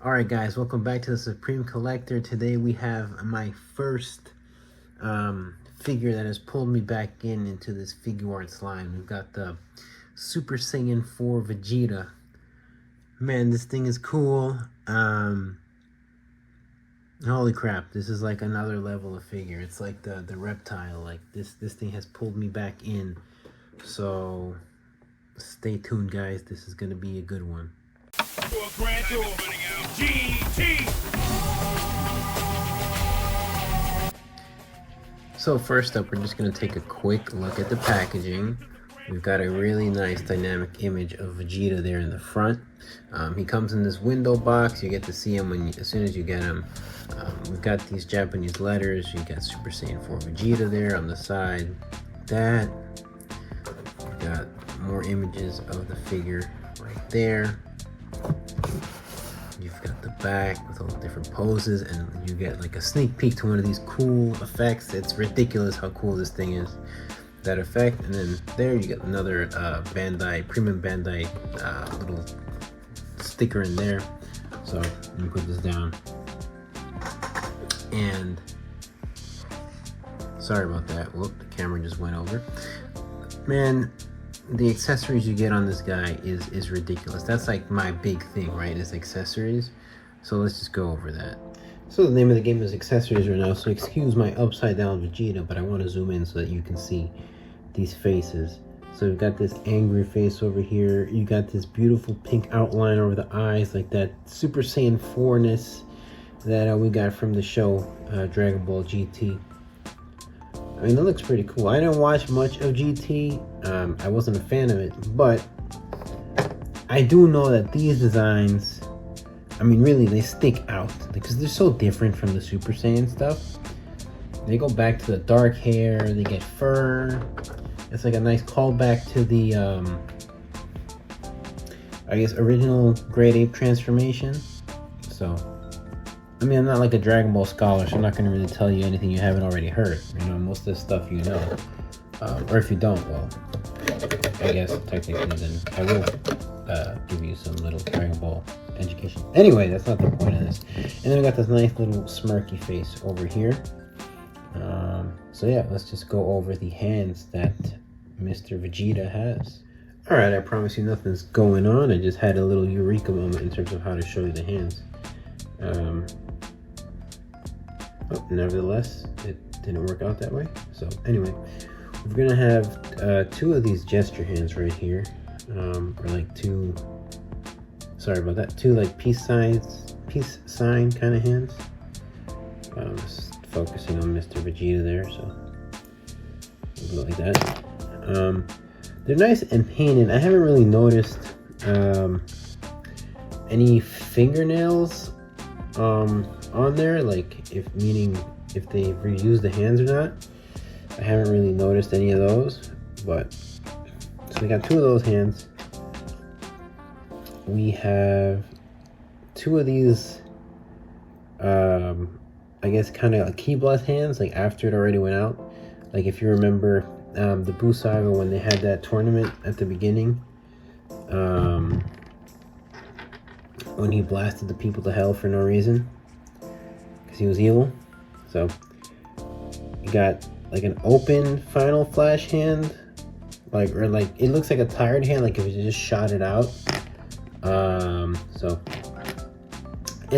Alright guys, welcome back to the Supreme Collector. Today we have my first figure that has pulled me back into this Figuarts line. We've got the Super Saiyan 4 Vegeta. Man, this thing is cool. Holy crap, this is like another level of figure. It's like the reptile. Like this thing has pulled me back in. So stay tuned guys, this is gonna be a good one. So first up, we're just going to take a quick look at the packaging. We've got a really nice dynamic image of Vegeta there in the front. He comes in this window box. You get to see him as soon as you get him. We've got these Japanese letters. You got Super Saiyan 4 Vegeta there on the side. That. We've got more images of the figure right there. You've got the back with all the different poses, and you get like a sneak peek to one of these cool effects. It's ridiculous how cool this thing is, that effect. And then there you get another premium Bandai little sticker in there. So let me put this down. And sorry about that. Whoop, the camera just went over. Man, the accessories you get on this guy is ridiculous. That's like my big thing, right, is accessories. So let's just go over that. So the name of the game is accessories right now, so excuse my upside down Vegeta, but I want to zoom in so that you can see these faces. So we've got this angry face over here. You got this beautiful pink outline over the eyes, like that Super Saiyan 4-ness that we got from the show Dragon Ball GT. I mean, that looks pretty cool. I didn't watch much of GT. I wasn't a fan of it, but I do know that these designs, I mean, really, they stick out because they're so different from the Super Saiyan stuff. They go back to the dark hair, they get fur. It's like a nice callback to the, I guess, original Great Ape transformation. So, I mean, I'm not like a Dragon Ball scholar, so I'm not going to really tell you anything you haven't already heard. You know, most of this stuff you know. Or if you don't, well, I guess technically then I will give you some little Dragon Ball education. Anyway, that's not the point of this. And then we got this nice little smirky face over here. So yeah, let's just go over the hands that Mr. Vegeta has. Alright, I promise you nothing's going on. I just had a little eureka moment in terms of how to show you the hands. Nevertheless, it didn't work out that way. So anyway, we're gonna have two of these gesture hands right here, or like two. Sorry about that. Two like peace sign kind of hands. Just focusing on Mr. Vegeta there, so we'll go like that. They're nice and painted. I haven't really noticed any fingernails on there, like if they've reused the hands or not. I haven't really noticed any of those, but so we got two of those hands. We have two of these I guess kind of like key blast hands, like after it already went out. Like if you remember the Buu Saga when they had that tournament at the beginning, when he blasted the people to hell for no reason because he was evil. So you got like an open final flash hand, or like it looks like a tired hand, like if you just shot it out. And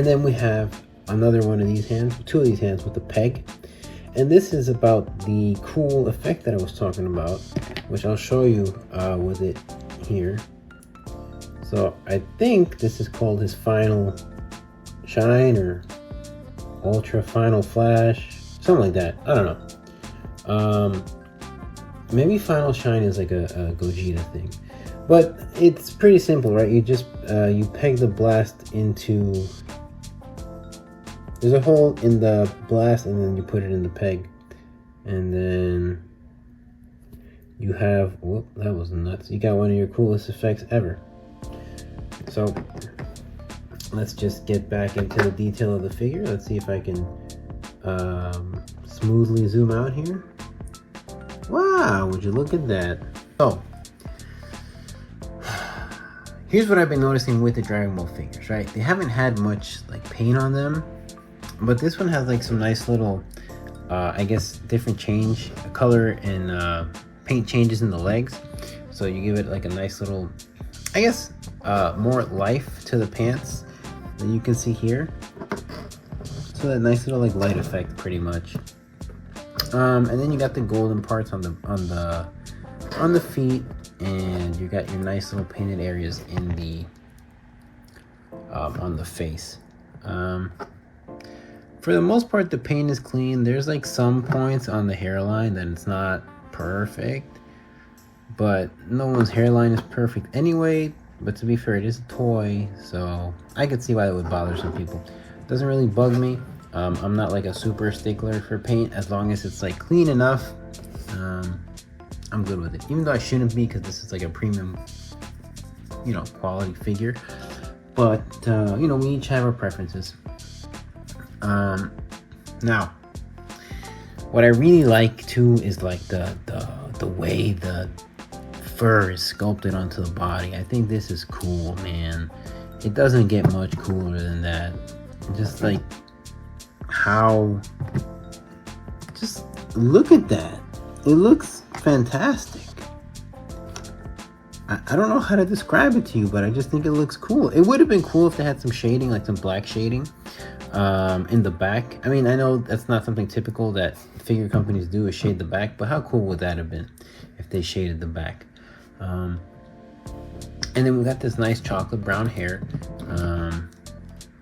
then we have another one of these hands, two of these hands with the peg. And this is about the cool effect that I was talking about, which I'll show you with it here. So I think this is called his final shine or ultra final flash, something like that. I don't know. Maybe final shine is like a Gogeta thing, but it's pretty simple, right? You just you peg the blast into. There's a hole in the blast, and then you put it in the peg, and then you have. Whoop, that was nuts! You got one of your coolest effects ever. So let's just get back into the detail of the figure. Let's see if I can smoothly zoom out here. Wow, would you look at that? Oh, Here's what I've been noticing with the Dragon Ball figures, right? They haven't had much like paint on them, but this one has like some nice little, I guess, different color and paint changes in the legs. So you give it like a nice little, I guess, more life to the pants than you can see here. So that nice little like light effect, pretty much. And then you got the golden parts on the feet, and you got your nice little painted areas in the on the face. For the most part, the paint is clean. There's like some points on the hairline that it's not perfect, but no one's hairline is perfect anyway. But to be fair, it is a toy, so I could see why that would bother some people. It doesn't really bug me. I'm not like a super stickler for paint. As long as it's like clean enough, I'm good with it. Even though I shouldn't be, because this is like a premium, quality figure. But we each have our preferences. Now, what I really like too is like the way the fur is sculpted onto the body. I think this is cool, man. It doesn't get much cooler than that. Just like just look at that. It looks fantastic. I don't know how to describe it to you, but I just think it looks cool. It would have been cool if they had some shading, like some black shading in the back. I mean, I know that's not something typical that figure companies do, is shade the back, but how cool would that have been if they shaded the back? And then we got this nice chocolate brown hair,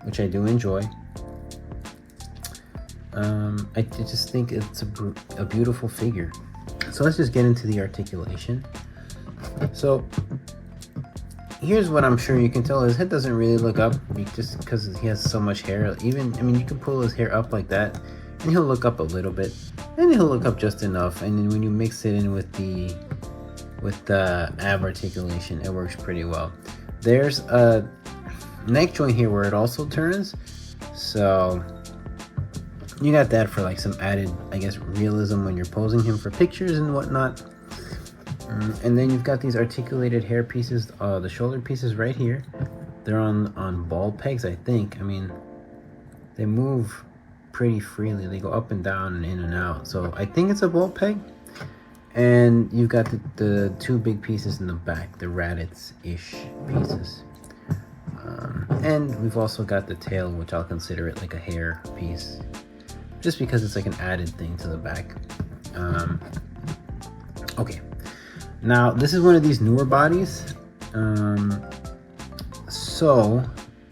which I do enjoy. I just think it's a beautiful figure. So let's just get into the articulation. So here's what I'm sure you can tell. His head doesn't really look up just because he has so much hair. You can pull his hair up like that and he'll look up a little bit, and he'll look up just enough. And then when you mix it in with the ab articulation, it works pretty well. There's a neck joint here where it also turns, so you got that for like some added, I guess, realism when you're posing him for pictures and whatnot. And then you've got these articulated hair pieces, the shoulder pieces right here. They're on ball pegs, I think. I mean, they move pretty freely. They go up and down and in and out. So I think it's a ball peg. And you've got the two big pieces in the back, the Raditz-ish pieces. And we've also got the tail, which I'll consider it like a hair piece, just because it's like an added thing to the back. Okay. Now, this is one of these newer bodies. So,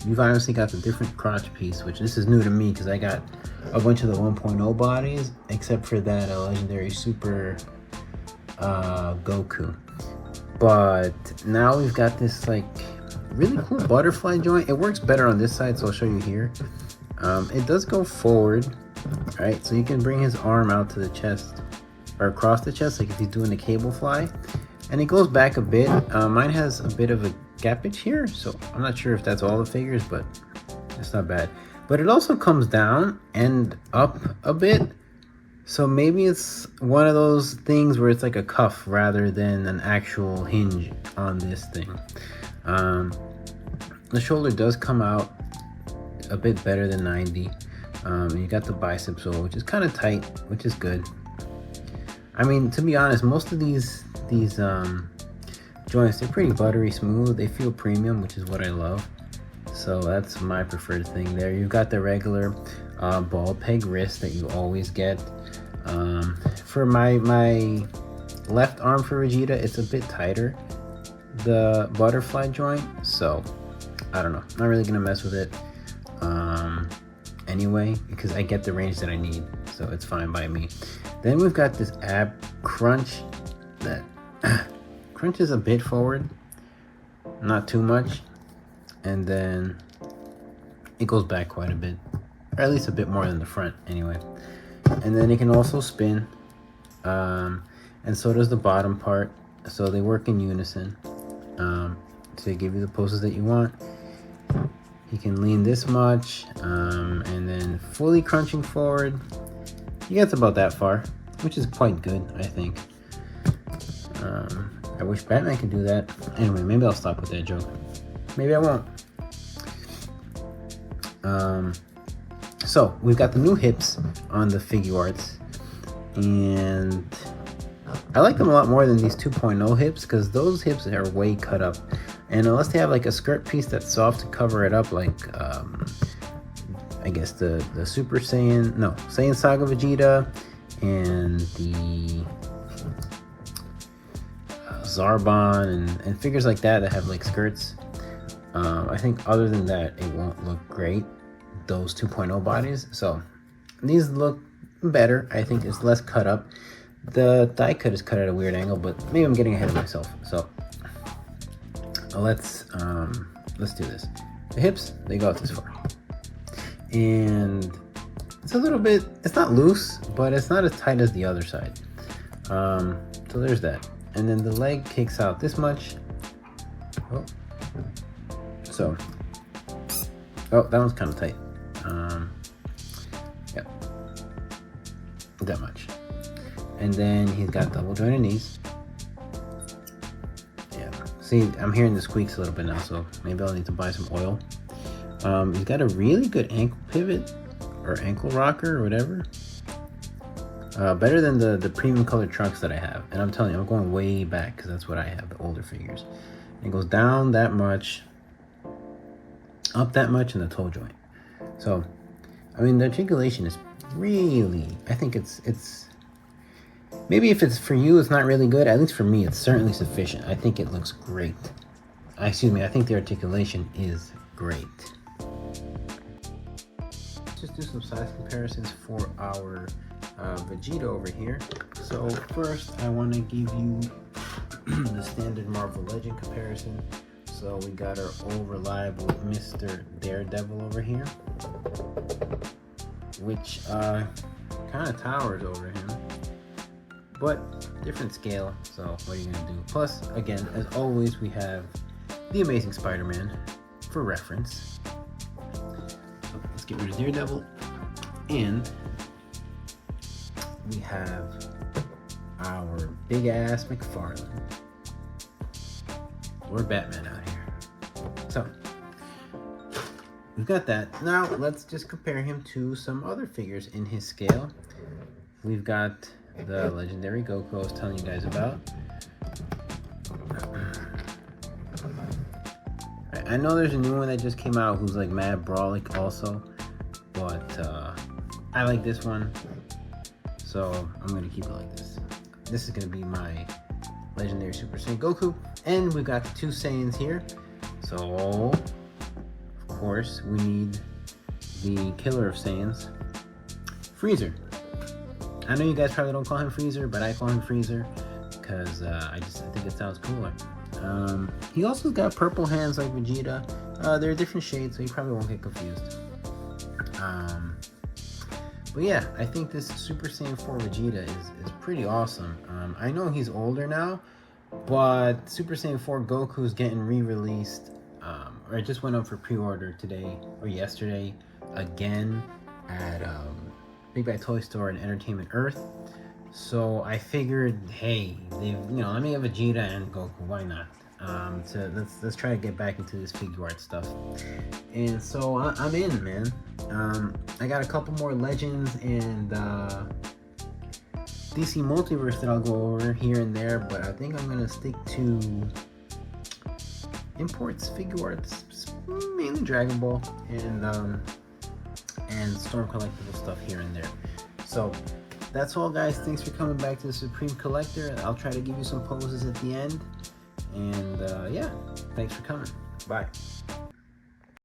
you've obviously got the different crotch piece, which this is new to me because I got a bunch of the 1.0 bodies, except for that legendary Super Goku. But now we've got this like really cool butterfly joint. It works better on this side, so I'll show you here. It does go forward, right? So you can bring his arm out to the chest, or across the chest, like if he's doing the cable fly, and it goes back a bit. Mine has a bit of a gappage here, so I'm not sure if that's all the figures, but it's not bad. But it also comes down and up a bit, so maybe it's one of those things where it's like a cuff rather than an actual hinge on this thing. The shoulder does come out a bit better than 90. You got the bicep sole, which is kind of tight, which is good. I mean, to be honest, most of these joints, they're pretty buttery smooth. They feel premium, which is what I love. So that's my preferred thing there. You've got the regular ball peg wrist that you always get. For my left arm for Vegeta, it's a bit tighter, the butterfly joint. So I don't know. Not really gonna mess with it anyway, because I get the range that I need, so it's fine by me. Then we've got this ab crunch that crunches a bit forward, not too much, and then it goes back quite a bit, or at least a bit more than the front anyway. And then it can also spin, and so does the bottom part, so they work in unison to give you the poses that you want. You can lean this much, and then fully crunching forward, he gets about that far, which is quite good, I think. I wish Batman could do that. Anyway, maybe I'll stop with that joke. maybe I won't. So we've got the new hips on the Figuarts, and I like them a lot more than these 2.0 hips, because those hips are way cut up, and unless they have like a skirt piece that's soft to cover it up, like I guess the Super Saiyan, no, Saiyan Saga Vegeta and the Zarbon and figures like that have like skirts. I think other than that, it won't look great, those 2.0 bodies. So these look better. I think it's less cut up. The die cut is cut at a weird angle, but maybe I'm getting ahead of myself. So let's do this. The hips, they go out this far, and it's a little bit, it's not loose, but it's not as tight as the other side. So there's that. And then the leg kicks out this much. Oh, so, oh, that one's kind of tight. Yep, that much. And then he's got double jointed knees. Yeah, see, I'm hearing the squeaks a little bit now, so maybe I'll need to buy some oil. He's got a really good ankle pivot or ankle rocker or whatever. Better than the premium colored trunks that I have. And I'm telling you, I'm going way back because that's what I have, the older figures. It goes down that much, up that much in the toe joint. So, I mean, the articulation is really, I think it's maybe if it's for you, it's not really good. At least for me, it's certainly sufficient. I think it looks great. Excuse me, I think the articulation is great. Let's just do some size comparisons for our Vegeta over here. So first, I want to give you the standard Marvel Legend comparison. So we got our old reliable Mr. Daredevil over here, which kind of towers over him, but different scale. So what are you gonna do? Plus, again, as always, we have the Amazing Spider-Man for reference. So let's get rid of Daredevil, and we have our big ass McFarlane, or Batman out here. So we've got that. Now let's just compare him to some other figures in his scale. We've got the legendary Goku I was telling you guys about. I know there's a new one that just came out who's like mad brawlic also, but I like this one, so I'm gonna keep it like this. This is gonna be my legendary Super Saiyan Goku, and we've got the two Saiyans here. So of course we need the killer of Saiyans, Freezer. I know you guys probably don't call him Freezer, but I call him Freezer because I think it sounds cooler. He also got purple hands like Vegeta. They're different shades, so you probably won't get confused. But yeah, I think this Super Saiyan 4 Vegeta is pretty awesome. I know he's older now, but Super Saiyan 4 Goku is getting re-released, or it just went up for pre-order today or yesterday again at Big Bad Toy Store and Entertainment Earth. So I figured, hey, let me have Vegeta and Goku, why not? So let's try to get back into this Figuarts stuff. And so I'm in, man. I got a couple more Legends and DC Multiverse that I'll go over here and there, but I think I'm gonna stick to imports, Figuarts, mainly Dragon Ball, and Storm collectible stuff here and there. So that's all, guys. Thanks for coming back to the Supreme Collector. I'll try to give you some poses at the end. And yeah, thanks for coming. Bye.